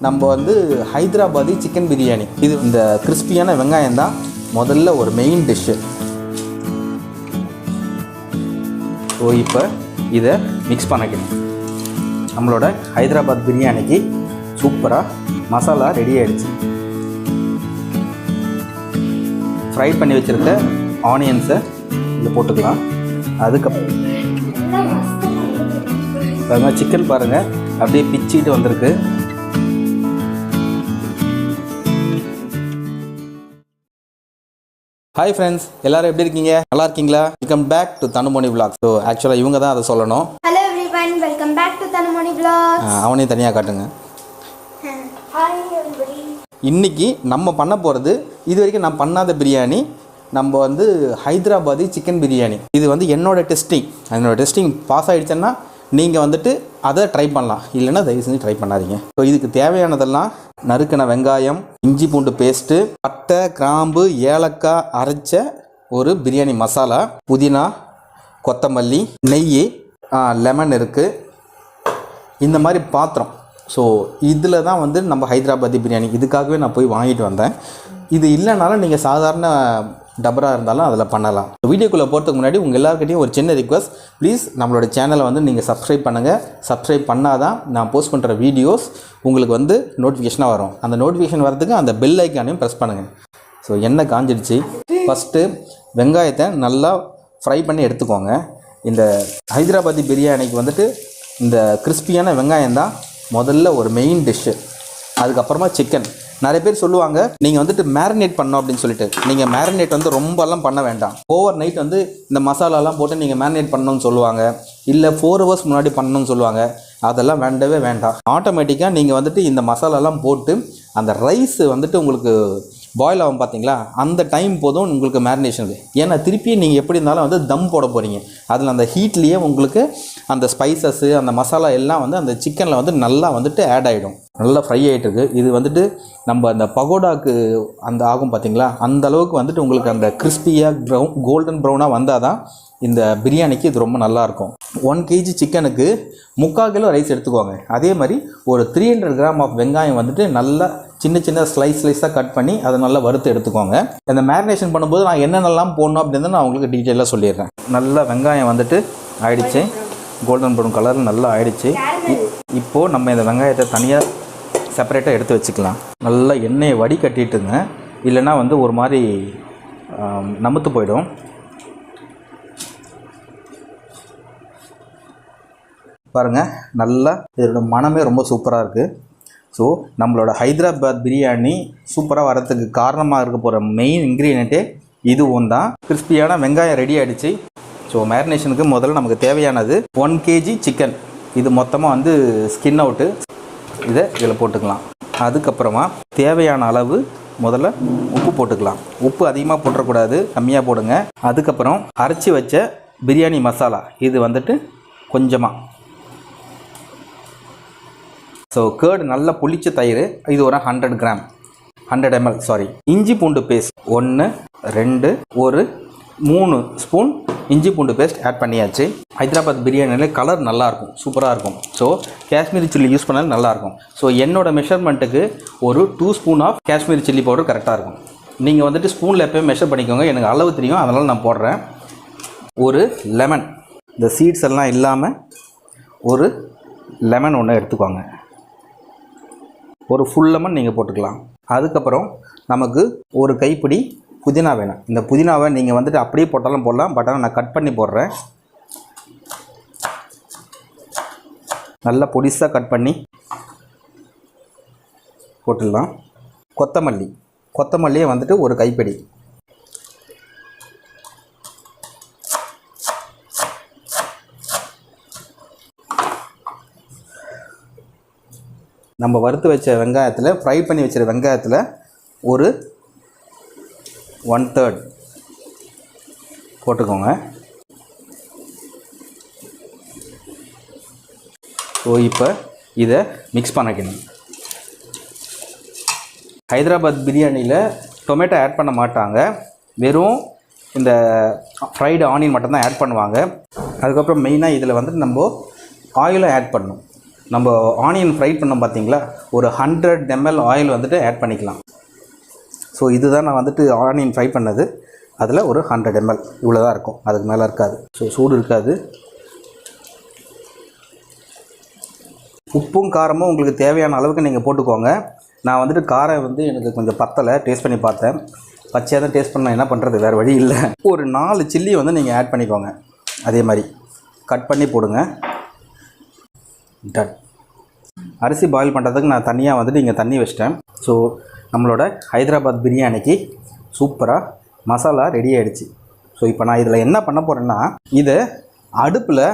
நம்ம வந்து ஹைதராபாதி சிக்கன் பிரியாணி. இது இந்த கிறிஸ்பியான வெங்காயம் தான் முதல்ல ஒரு மெயின் டிஷ்ஷு. ஸோ இப்போ இதை மிக்ஸ் பண்ணிக்கணும். நம்மளோட ஹைதராபாத் பிரியாணிக்கு சூப்பராக மசாலா ரெடி ஆகிடுச்சு. ஃப்ரை பண்ணி வச்சுருக்க ஆனியன்ஸை இதில் போட்டுக்கலாம். அதுக்கப்புறம் பாருங்கள், சிக்கன் பாருங்கள் அப்படியே பிச்சிட்டு வந்திருக்கு. ஹாய் ஃப்ரெண்ட்ஸ், எல்லாரும் எப்படி இருக்கீங்க? நல்லா இருக்கீங்களா? Welcome back to Thanumani vlogs. So ஆக்சுவலாக இவங்க தான் அதை சொல்லணும். Hello everyone, welcome back to Thanumani vlogs. அவனையும் தனியாக காட்டுங்க. Hi everybody. இன்றைக்கி நம்ம பண்ண போகிறது இது வரைக்கும் நான் பண்ணாத பிரியாணி. நம்ம வந்து ஹைதராபாதி சிக்கன் பிரியாணி. இது வந்து என்னோடய டெஸ்டிங் பாஸ் ஆகிடுச்சுன்னா நீங்கள் வந்துட்டு அதை ட்ரை பண்ணலாம், இல்லைன்னா தயவு செஞ்சு ட்ரை பண்ணாதீங்க. ஸோ இதுக்கு தேவையானதெல்லாம் நறுக்கின வெங்காயம், இஞ்சி பூண்டு பேஸ்ட்டு, பட்டை, கிராம்பு, ஏலக்காய் அரைச்ச ஒரு பிரியாணி மசாலா, புதினா, கொத்தமல்லி, நெய், லெமன் இருக்குது, இந்த மாதிரி பாத்திரம். ஸோ இதில் தான் வந்து நம்ம ஹைதராபாதி பிரியாணி. இதுக்காகவே நான் போய் வாங்கிட்டு வந்தேன். இது இல்லைனாலும் நீங்கள் சாதாரண டபரா இருந்தாலும் அதில் பண்ணலாம். வீடியோக்குள்ளே போகிறதுக்கு முன்னாடி உங்கள் எல்லாருக்கிட்டையும் ஒரு சின்ன ரிக்வஸ்ட், ப்ளீஸ் நம்மளோட சேனலை வந்து நீங்கள் சப்ஸ்கிரைப் பண்ணுங்கள். சப்ஸ்கிரைப் பண்ணால் தான் நான் போஸ்ட் பண்ணுற வீடியோஸ் உங்களுக்கு வந்து நோட்டிஃபிகேஷனாக வரும். அந்த நோட்டிஃபிகேஷன் வரதுக்கு அந்த பெல் ஐக்கானையும் ப்ரெஸ் பண்ணுங்கள். ஸோ எண்ணெய் காஞ்சிடுச்சு. ஃபஸ்ட்டு வெங்காயத்தை நல்லா ஃப்ரை பண்ணி எடுத்துக்கோங்க. இந்த ஹைதராபாதி பிரியாணிக்கு வந்துட்டு இந்த கிறிஸ்பியான வெங்காயம் தான் முதல்ல ஒரு மெயின் டிஷ்ஷு. அதுக்கப்புறமா சிக்கன். நிறைய பேர் சொல்லுவாங்க நீங்கள் வந்துட்டு மேரினேட் பண்ணோம் அப்படின்னு சொல்லிட்டு. நீங்கள் மேரினேட் வந்து ரொம்பலாம் பண்ண வேண்டாம். ஓவர் நைட் வந்து இந்த மசாலாலாம் போட்டு நீங்கள் மேரினேட் பண்ணணும்னு சொல்லுவாங்க, இல்லை 4 hours முன்னாடி பண்ணணும்னு சொல்லுவாங்க. அதெல்லாம் வேண்டவே வேண்டாம். ஆட்டோமேட்டிக்காக நீங்கள் வந்துட்டு இந்த மசாலாலாம் போட்டு அந்த ரைஸ் வந்துட்டு உங்களுக்கு பாயில் ஆகும் பார்த்தீங்களா, அந்த டைம் போதும் உங்களுக்கு மேரினேஷனுக்கு. ஏன்னா திருப்பி நீங்கள் எப்படி இருந்தாலும் வந்து தம் போட போகிறீங்க. அதில் அந்த ஹீட்லேயே உங்களுக்கு அந்த ஸ்பைசஸ்ஸு, அந்த மசாலா எல்லாம் வந்து அந்த சிக்கனில் வந்து நல்லா வந்துட்டு ஆட் ஆகிடும். நல்லா ஃப்ரை ஆகிட்டுருக்கு. இது வந்துட்டு நம்ம அந்த பகோடாக்கு அந்த ஆகும் பார்த்தீங்களா, அந்த அளவுக்கு வந்துட்டு உங்களுக்கு அந்த கிறிஸ்பியாக கோல்டன் ப்ரௌனாக வந்தால் தான் இந்த பிரியாணிக்கு இது ரொம்ப நல்லாயிருக்கும். 1 kg சிக்கனுக்கு 3/4 கிலோ ரைஸ் எடுத்துக்கோங்க. அதே மாதிரி ஒரு 300 கிராம் ஆஃப் வெங்காயம் வந்துட்டு நல்லா சின்ன ஸ்லைஸாக கட் பண்ணி அதை நல்லா வறுத்து எடுத்துக்கோங்க. இந்த மேரினேஷன் பண்ணும்போது நான் என்னென்னலாம் போடணும் அப்படின்னு நான் உங்களுக்கு டீட்டெயிலாக சொல்லிடுறேன். நல்லா வெங்காயம் வந்துட்டு ஆயிடுச்சு, கோல்டன் ப்ரௌன் கலரில் நல்லா ஆயிடுச்சு. இப்போது நம்ம இந்த வெங்காயத்தை தனியாக செப்பரேட்டாக எடுத்து வச்சுக்கலாம். நல்லா எண்ணெயை வடிகட்டிட்டுங்க, இல்லைன்னா வந்து ஒரு மாதிரி நமுத்து போயிடும். பாருங்கள், நல்லா இதோட மனமே ரொம்ப சூப்பராக இருக்குது. ஸோ நம்மளோட ஹைதராபாத் பிரியாணி சூப்பராக வரத்துக்கு காரணமாக இருக்க போகிற மெயின் இன்க்ரீடியண்ட்டே இதுவும் தான். கிறிஸ்பியான வெங்காயம் ரெடி ஆகிடுச்சு. ஸோ மேரினேஷனுக்கு முதல்ல நமக்கு தேவையானது 1 kg சிக்கன். இது மொத்தமாக வந்து ஸ்கின் அவுட்டு. இதை இதில் போட்டுக்கலாம். அதுக்கப்புறமா தேவையான அளவு முதல்ல உப்பு போட்டுக்கலாம். உப்பு அதிகமாக போட்டுறக்கூடாது, கம்மியாக போடுங்க. அதுக்கப்புறம் அரைச்சி வச்ச பிரியாணி மசாலா, இது வந்துட்டு கொஞ்சமாக. ஸோ கேர்டு நல்லா புளிச்ச தயிர், இது ஒரு 100 கிராம், 100 ml சாரி. இஞ்சி பூண்டு பேஸ்ட் 1, 2, ஒரு 3 ஸ்பூன் இஞ்சி பூண்டு பேஸ்ட் ஆட் பண்ணியாச்சு. ஹைதராபாத் பிரியாணியில் கலர் நல்லாயிருக்கும், சூப்பராக இருக்கும். ஸோ காஷ்மீரி சில்லி யூஸ் பண்ணாலும் நல்லாயிருக்கும். ஸோ என்னோடய மெஷர்மெண்ட்டுக்கு ஒரு 2 spoon of Kashmiri chilli powder கரெக்டாக இருக்கும். நீங்கள் வந்துட்டு ஸ்பூனில் எப்போயும் மெஷர் பண்ணிக்கோங்க, எனக்கு அளவு தெரியும், அதனால் நான் போடுறேன். ஒரு லெமன், இந்த சீட்ஸ் எல்லாம் இல்லாமல் ஒரு லெமன் ஒன்று எடுத்துக்கோங்க. ஒரு ஃபுல் லெமன் நீங்கள் போட்டுக்கலாம். அதுக்கப்புறம் நமக்கு ஒரு கைப்பிடி புதினா வேணும். இந்த புதினாவை நீங்கள் வந்துட்டு அப்படியே போட்டாலும் போடலாம், பட் ஆனால் நான் கட் பண்ணி போடுறேன். நல்லா பொடிசாக கட் பண்ணி போட்டுடலாம். கொத்தமல்லியை வந்துட்டு ஒரு கைப்பிடி. நம்ம வறுத்து வச்ச வெங்காயத்தில், ஃப்ரை பண்ணி வச்சுருக்க வெங்காயத்தில் ஒரு 1/3 போட்டுக்கோங்க. ஸோ இப்போ இதை மிக்ஸ் பண்ணிக்கணும். ஹைதராபாத் பிரியாணியில் டொமேட்டோ ஆட் பண்ண மாட்டாங்க, வெறும் இந்த ஃப்ரைடு ஆனியன் மட்டும்தான் ஆட் பண்ணுவாங்க. அதுக்கப்புறம் மெயினாக இதில் வந்துட்டு நம்ம ஆயிலும் ஆட் பண்ணணும். நம்ம ஆனியன் ஃப்ரை பண்ணோம் பார்த்தீங்களா, ஒரு 100 ml ஆயில் வந்துட்டு ஆட் பண்ணிக்கலாம். ஸோ இதுதான் நான் வந்துட்டு ஆனியன் ஃப்ரை பண்ணது. அதில் ஒரு 100 ml இவ்வளோ தான் இருக்கும், அதுக்கு மேலே இருக்காது. ஸோ சூடு இருக்காது. உப்பும் காரமும் உங்களுக்கு தேவையான அளவுக்கு நீங்கள் போட்டுக்கோங்க. நான் வந்துட்டு காரம் வந்து எனக்கு கொஞ்சம் பத்தலை, டேஸ்ட் பண்ணி பார்த்தேன். பச்சையாக தான் டேஸ்ட் பண்ண, என்ன பண்ணுறது, வேறு வழி இல்லை. ஒரு 4 சில்லி வந்து நீங்கள் ஆட் பண்ணிக்கோங்க. அதே மாதிரி கட் பண்ணி போடுங்க. டன். அரிசி பாயில் பண்ணுறதுக்கு நான் தனியாக வந்துட்டு இங்கே தண்ணி வச்சிட்டேன். ஸோ நம்மளோட ஹைதராபாத் பிரியாணிக்கு சூப்பராக மசாலா ரெடி ஆகிடுச்சு. ஸோ இப்போ நான் இதில் என்ன பண்ண போகிறேன்னா, இதை அடுப்பில்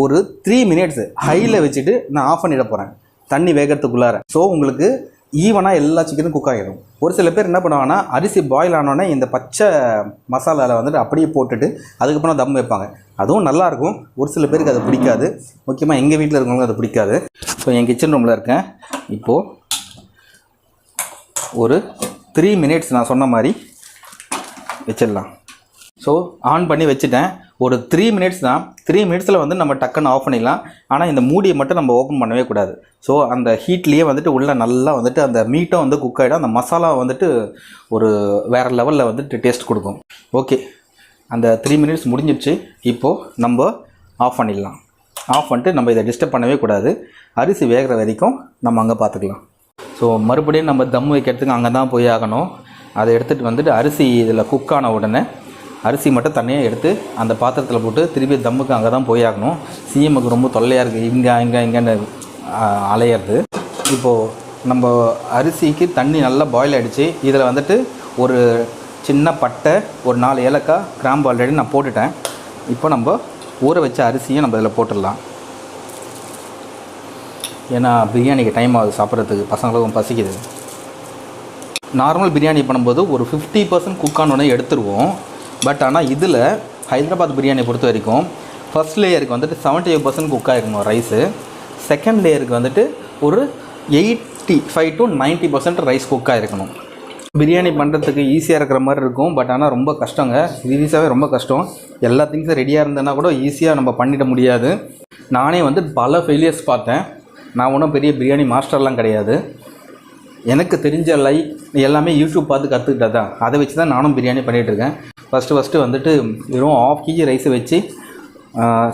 ஒரு 3 minutes ஹையில் வச்சுட்டு நான் ஆஃப் பண்ணிட போகிறேன், தண்ணி வேகிறதுக்குள்ளார. ஸோ உங்களுக்கு ஈவனாக எல்லா சிக்கனும் குக் ஆகிடும். ஒரு சில பேர் என்ன பண்ணுவாங்கன்னா, அரிசி பாயில் ஆனோடனே இந்த பச்சை மசாலாவில் வந்துட்டு அப்படியே போட்டுட்டு அதுக்கப்புறம் தம் வைப்பாங்க. அதுவும் நல்லாயிருக்கும். ஒரு சில பேருக்கு அது பிடிக்காது. முக்கியமாக எங்கள் வீட்டில் இருக்கவங்களுக்கு அது பிடிக்காது. ஸோ என் கிச்சன் ரூமில் இருக்கேன். இப்போது ஒரு 3 minutes நான் சொன்ன மாதிரி வச்சிடலாம். ஸோ ஆன் பண்ணி வச்சுட்டேன். ஒரு 3 minutes தான். 3 minutesல வந்து நம்ம டக்குன்னு ஆஃப் பண்ணிடலாம். ஆனால் இந்த மூடியை மட்டும் நம்ம ஓப்பன் பண்ணவே கூடாது. ஸோ அந்த ஹீட்லேயே வந்துட்டு உள்ளே நல்லா வந்துட்டு அந்த மீட்டும் வந்து குக் ஆகிடும். அந்த மசாலா வந்துட்டு ஒரு வேறு லெவலில் வந்துட்டு டேஸ்ட் கொடுக்கும். ஓகே, அந்த 3 minutes முடிஞ்சிடுச்சு. இப்போது நம்ம ஆஃப் பண்ணிடலாம். ஆஃப் பண்ணிட்டு நம்ம இதை டிஸ்டர்ப் பண்ணவே கூடாது. அரிசி வேகிற வரைக்கும் நம்ம அங்கே பார்த்துக்கலாம். ஸோ மறுபடியும் நம்ம தம் வைக்கிறதுக்கு அங்கே தான் போய் ஆகணும். அதை எடுத்துகிட்டு வந்துட்டு அரிசி இதில் குக் ஆன உடனே அரிசி மட்டும் தனியாக எடுத்து அந்த பாத்திரத்தில் போட்டு திருப்பி தம்முக்கு அங்கே தான் போய் ஆகணும். சிஎம்முக்கு ரொம்ப தொல்லையாக இருக்குது, இங்கேன்னு அலையிறது. இப்போது நம்ம அரிசிக்கு தண்ணி நல்லா பாயில் ஆகிடுச்சு. இதில் வந்துட்டு ஒரு சின்ன பட்டை, ஒரு 4 ஏலக்காய், கிராம்பு ஆல்ரெடி நான் போட்டுட்டேன். இப்போ நம்ம ஊற வச்ச அரிசியும் நம்ம இதில் போட்டுடலாம். ஏன்னா பிரியாணிக்கு டைம் ஆகுது, சாப்பிட்றதுக்கு பசங்களுக்கும் பசிக்குது. நார்மல் பிரியாணி பண்ணும்போது ஒரு 50% குக் ஆனோடனே எடுத்துருவோம். பட் ஆனால் இதில் ஹைதராபாத் பிரியாணி பொறுத்த வரைக்கும் ஃபர்ஸ்ட் லேயருக்கு வந்துட்டு 75% குக் ஆகிருக்கணும் ரைஸு. செகண்ட் லேயருக்கு வந்துட்டு ஒரு 85 to 90% ரைஸ் குக் ஆகிருக்கணும். பிரியாணி பண்ணுறதுக்கு ஈஸியாக இருக்கிற மாதிரி இருக்கும். பட் ஆனால் ரொம்ப கஷ்டங்க, சீரியஸாகவே ரொம்ப கஷ்டம். எல்லா திங்ஸும் ரெடியாக இருந்ததுன்னா கூட ஈஸியாக நம்ம பண்ணிட முடியாது. நானே வந்து பல ஃபெயிலியர்ஸ் பார்த்தேன். நான் ஒன்றும் பெரிய பிரியாணி மாஸ்டர்லாம் கிடையாது. எனக்கு தெரிஞ்ச எல்லாமே யூடியூப் பார்த்து கற்றுக்கிட்டது தான். அதை வச்சு தான் நானும் பிரியாணி பண்ணிகிட்ருக்கேன். ஃபஸ்ட்டு வந்துட்டு வெறும் 1/2 kg ரைஸை வச்சு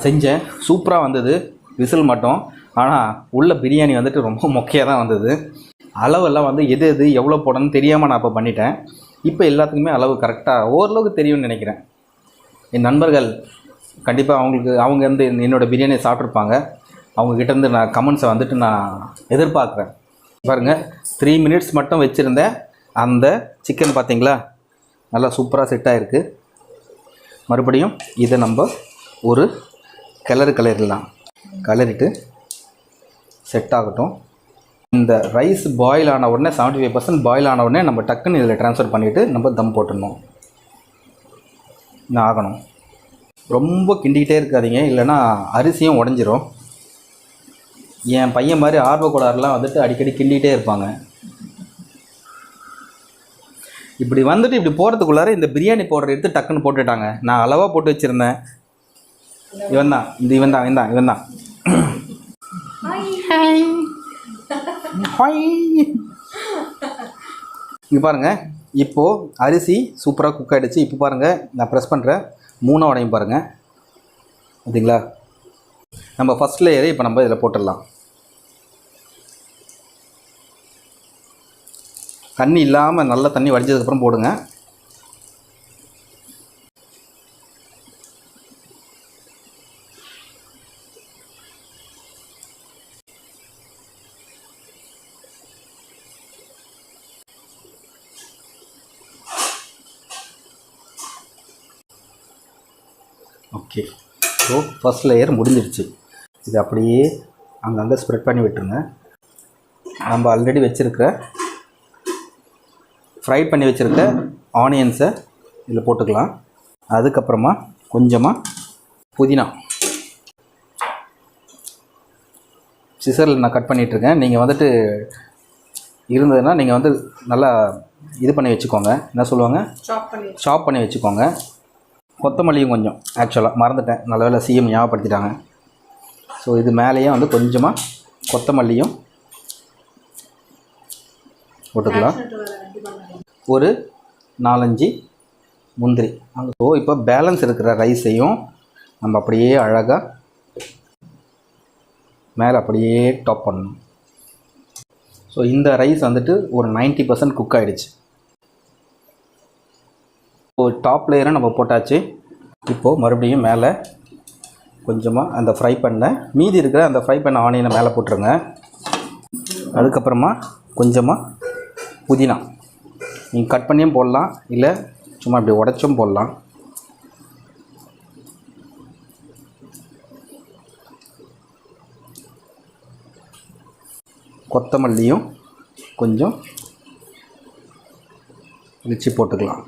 செஞ்சேன். சூப்பராக வந்தது, விசில் மட்டும். ஆனால் உள்ள பிரியாணி வந்துட்டு ரொம்ப மொக்கையாக தான் வந்தது. அளவெல்லாம் வந்து எது எவ்வளோ போடணும்னு தெரியாமல் நான் இப்போ பண்ணிட்டேன். இப்போ எல்லாத்துக்குமே அளவு கரெக்டாக ஓரளவுக்கு தெரியும்னு நினைக்கிறேன். என் நண்பர்கள் கண்டிப்பாக அவங்க வந்து என்னோடய பிரியாணியை சாப்பிட்ருப்பாங்க. அவங்கக்கிட்டேருந்து நான் கமெண்ட்ஸை வந்துட்டு நான் எதிர்பார்க்குறேன். பாருங்கள், 3 minutes மட்டும் வச்சுருந்தேன். அந்த சிக்கன் பார்த்திங்களா, நல்லா சூப்பராக செட் ஆகிருக்கு. மறுபடியும் இதை நம்ம ஒரு கிளறிடலாம். கிளறிட்டு செட் ஆகட்டும். இந்த ரைஸ் பாயில் ஆன உடனே 75% பாயில் ஆன உடனே நம்ம டக்குன்னு இதில் ட்ரான்ஸ்ஃபர் பண்ணிவிட்டு நம்ம தம் போட்டுடணும். இன்னும் ஆகணும். ரொம்ப கிண்டிக்கிட்டே இருக்காதீங்க, இல்லைன்னா அரிசியும் உடஞ்சிரும். என் பையன் மாதிரி ஆர்வக்கோளாறுலாம் வந்துட்டு அடிக்கடி கிண்டிகிட்டே இருப்பாங்க. இப்படி வந்துட்டு இப்படி போகிறதுக்குள்ளார இந்த பிரியாணி பவுடர் எடுத்து டக்குன்னு போட்டுட்டாங்க. நான் அளவாக போட்டு வச்சுருந்தேன். இவன் தான் இங்கே பாருங்கள். இப்போது அரிசி சூப்பராக குக் ஆகிடுச்சு. இப்போ பாருங்கள், நான் ப்ரெஸ் பண்ணுறேன், 3 உடையும் பாருங்கள். பார்த்தீங்களா? நம்ம ஃபஸ்ட் லேயரை இப்போ நம்ம இதில் போட்டுடலாம். தண்ணி இல்லாமல் நல்ல தண்ணி வடிஞ்சதுக்கப்புறம் போடுங்க. ஓகே, ஸோ ஃபஸ்ட் லேயர் முடிஞ்சிடுச்சு. இது அப்படியே அங்கங்கே ஸ்ப்ரெட் பண்ணி விட்டுருங்க. நம்ம ஆல்ரெடி வச்சுருக்கிற ஃப்ரை பண்ணி வச்சுருக்க ஆனியன்ஸை இதில் போட்டுக்கலாம். அதுக்கப்புறமா கொஞ்சமாக புதினா சிசரில் நான் கட் பண்ணிகிட்ருக்கேன். நீங்கள் வந்துட்டு இருந்ததுன்னா நீங்கள் வந்து நல்லா இது பண்ணி வச்சுக்கோங்க. என்ன சொல்லுவாங்க, சாப் பண்ணி வச்சுக்கோங்க. கொத்தமல்லியும் கொஞ்சம், ஆக்சுவலாக மறந்துட்டேன், நல்ல வேளை சிஎம் ஞாபகப்படுத்திட்டாங்க. ஸோ இது மேலேயே வந்து கொஞ்சமாக கொத்தமல்லியும் போட்டுக்கலாம். ஒரு 4-5 முந்திரி. ஸோ இப்போ பேலன்ஸ் இருக்கிற ரைஸையும் நம்ம அப்படியே அழகாக மேலே அப்படியே டாப் பண்ணணும். ஸோ இந்த ரைஸ் வந்துட்டு ஒரு 90% குக் ஆகிடுச்சு. ஸோ டாப் லேயரை நம்ம போட்டாச்சு. இப்போது மறுபடியும் மேலே கொஞ்சமாக அந்த ஃப்ரை பண்ண மீதி இருக்கிற அந்த ஃப்ரை பண்ண ஆனியனை மேலே போட்டுருங்க. அதுக்கப்புறமா கொஞ்சமாக புதினா நீங்கள் கட் பண்ணியும் போடலாம், இல்லை சும்மா இப்படி உடச்சும் போடலாம். கொத்தமல்லியும் கொஞ்சம் வச்சு போட்டுக்கலாம்.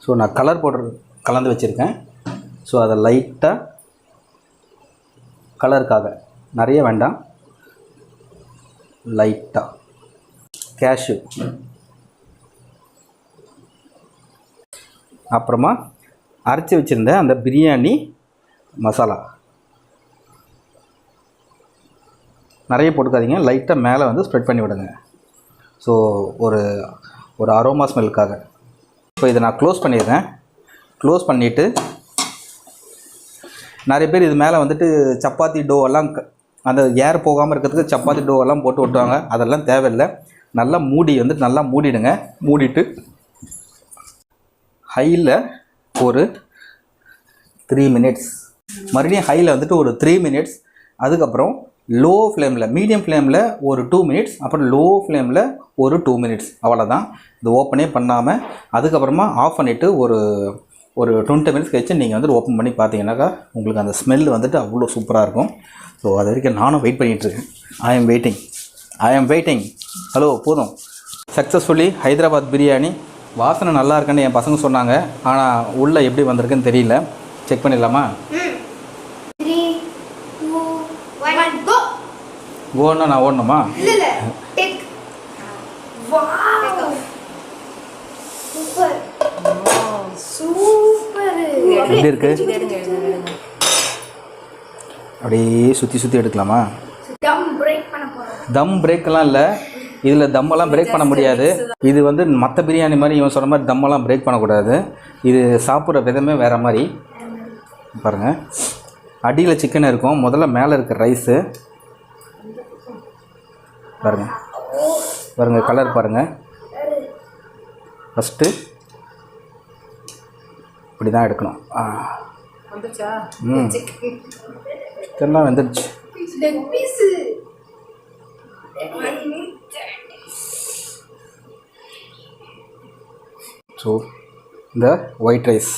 ஸோ நான் கலர் பவுடர் கலந்து வச்சுருக்கேன். ஸோ அதை லைட்டாக கலருக்காக, நிறைய வேண்டாம், லைட்டாக கேஷ்யூ, அப்புறமா அரைச்சி வச்சுருந்த அந்த பிரியாணி மசாலா நிறைய போட்டுக்காதீங்க, லைட்டாக மேலே வந்து ஸ்ப்ரெட் பண்ணி விடுங்க. ஸோ ஒரு அரோமா ஸ்மெல்லுக்காக. ஸோ இதை நான் க்ளோஸ் பண்ணிடுறேன். க்ளோஸ் பண்ணிவிட்டு நிறைய பேர் இது மேலே வந்துட்டு சப்பாத்தி டோ எல்லாம் அந்த ஏர் போகாமல் இருக்கிறதுக்கு சப்பாத்தி டோ எல்லாம் போட்டு விட்டுவாங்க. அதெல்லாம் தேவையில்லை. நல்லா நல்லா மூடிடுங்க. மூடிட்டு ஹையில் ஒரு 3 மினிட்ஸ், மறுபடியும் ஹையில் வந்துட்டு ஒரு 3 மினிட்ஸ், அதுக்கப்புறம் லோ ஃப்ளேமில், மீடியம் ஃப்ளேமில் ஒரு 2 மினிட்ஸ், அப்புறம் லோ ஃப்ளேமில் ஒரு 2 மினிட்ஸ். அவ்வளோதான். இது ஓப்பனே பண்ணாமல் அதுக்கப்புறமா ஆஃப் பண்ணிவிட்டு ஒரு 20 மினிட்ஸ் கழிச்சு நீங்கள் வந்துட்டு ஓப்பன் பண்ணி பார்த்தீங்கன்னாக்கா உங்களுக்கு அந்த ஸ்மெல் வந்துட்டு அவ்வளோ சூப்பராக இருக்கும். ஸோ அது வரைக்கும் நானும் வெயிட் பண்ணிகிட்ருக்கேன். ஐ ஆம் வெயிட்டிங். ஹலோ, போதும். சக்ஸஸ்ஃபுல்லி ஹைதராபாத் பிரியாணி. வாசனை நல்லா இருக்குன்னு என் பசங்க சொன்னாங்க. ஆனால் உள்ளே எப்படி வந்திருக்குன்னு தெரியல. செக் பண்ணிடலாமா? 3, 2, 1 கோ. கோன்னா நான் ஓடணுமா? இல்ல டேக். Wow, super. சூப்பர். எப்படி இருக்கு? அப்படியே சுற்றி எடுக்கலாமா? தம் பிரேக் பண்ண போறோம். தம் பிரேக்கெல்லாம் இல்லை, இதில் தம்மெல்லாம் பிரேக் பண்ண முடியாது. இது வந்து மற்ற பிரியாணி மாதிரி இவன் சொன்ன மாதிரி தம்மெல்லாம் பிரேக் பண்ணக்கூடாது. இது சாப்பிட்ற விதமே வேறு மாதிரி. பாருங்கள், அடியில் சிக்கன் இருக்கும், முதல்ல மேலே இருக்க ரைஸு பாருங்கள் கலர் பாருங்கள். ஃபஸ்ட்டு இப்படி தான் எடுக்கணும். இதெல்லாம் வெந்துடுச்சு. ஸோ இந்த ஒயிட் ரைஸ்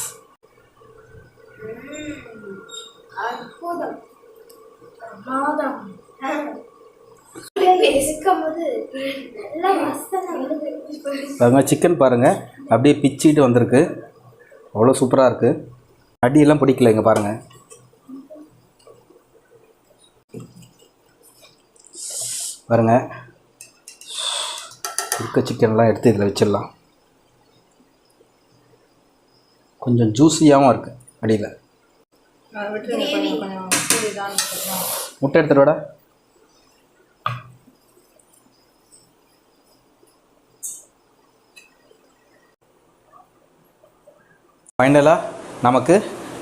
பாருங்கள், சிக்கன் பாருங்கள் அப்படியே பிச்சிட்டு வந்திருக்கு. அவ்வளோ சூப்பராக இருக்குது. அடியெல்லாம் பிடிக்கல. இங்கே பாருங்கள், இருக்க சிக்கன்லாம் எடுத்து இதில் வச்சிடலாம். கொஞ்சம் ஜூஸியாகவும் இருக்குது அடியில். முட்டை எடுத்துட்டு விட. ஃபைனலாக நமக்கு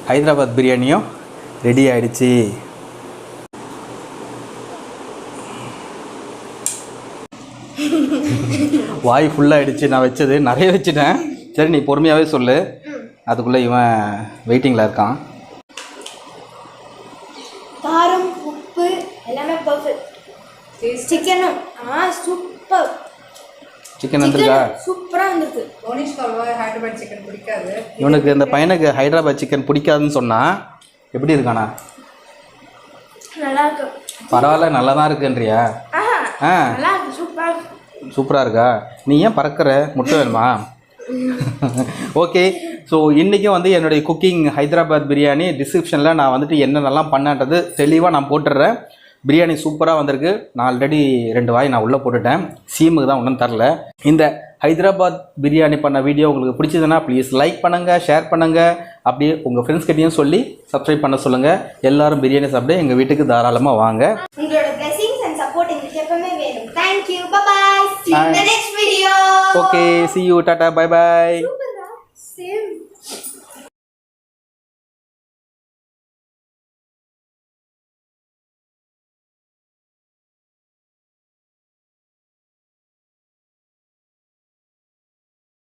ஹைதராபாத் பிரியாணியும் ரெடி ஆகிடுச்சு. வாய் ஃபுல்லாகிடுச்சு. நான் வச்சது நிறைய வச்சுட்டேன். சரி, நீ பொறுமையாகவே சொல்லு. அதுக்குள்ளே இவன் வெயிட்டிங்கில் இருக்கான். காரம், உப்பு எல்லாமே பர்ஃபெக்ட். சிக்கனும் சூப்பர். சிக்கன் வந்துருக்கா? சூப்பராக வந்துருக்கு. ஹைதராபாத் சிக்கன் பிடிக்காது இவனுக்கு. இந்த பையனுக்கு ஹைதராபாத் சிக்கன் பிடிக்காதுன்னு சொன்னால் எப்படி இருக்கானா? நல்லா இருக்கு. பரவாயில்ல, நல்லா தான் இருக்குன்றியா? நல்லா இருக்கு. சூப்பராக இருக்கா? நீ ஏன் பறக்கிற? முட்டை வேணுமா? ஓகே. ஸோ இன்றைக்கும் வந்து என்னுடைய குக்கிங் ஹைதராபாத் பிரியாணி டிஸ்கிரிப்ஷனில் நான் வந்துட்டு என்னென்னலாம் பண்ணன்றது தெளிவாக நான் போட்டுடுறேன். பிரியாணி சூப்பராக வந்திருக்கு. நான் ஆல்ரெடி 2 வாய் நான் உள்ளே போட்டுட்டேன். சீமுக்கு தான் ஒன்றும் தரல. இந்த ஹைதராபாத் பிரியாணி பண்ண வீடியோ உங்களுக்கு பிடிச்சதுன்னா ப்ளீஸ் லைக் பண்ணுங்கள், ஷேர் பண்ணுங்கள். அப்படியே உங்கள் ஃப்ரெண்ட்ஸ்கிட்டையும் சொல்லி சப்ஸ்கிரைப் பண்ண சொல்லுங்கள். எல்லோரும் பிரியாணி சாப்பிட்டு எங்கள் வீட்டுக்கு தாராளமாக வாங்க. உங்களோட blessings and எப்பவுமே வேணும். Thank you. Bye bye. See you in the next video. Okay, see you, tata, bye bye. Super. Same.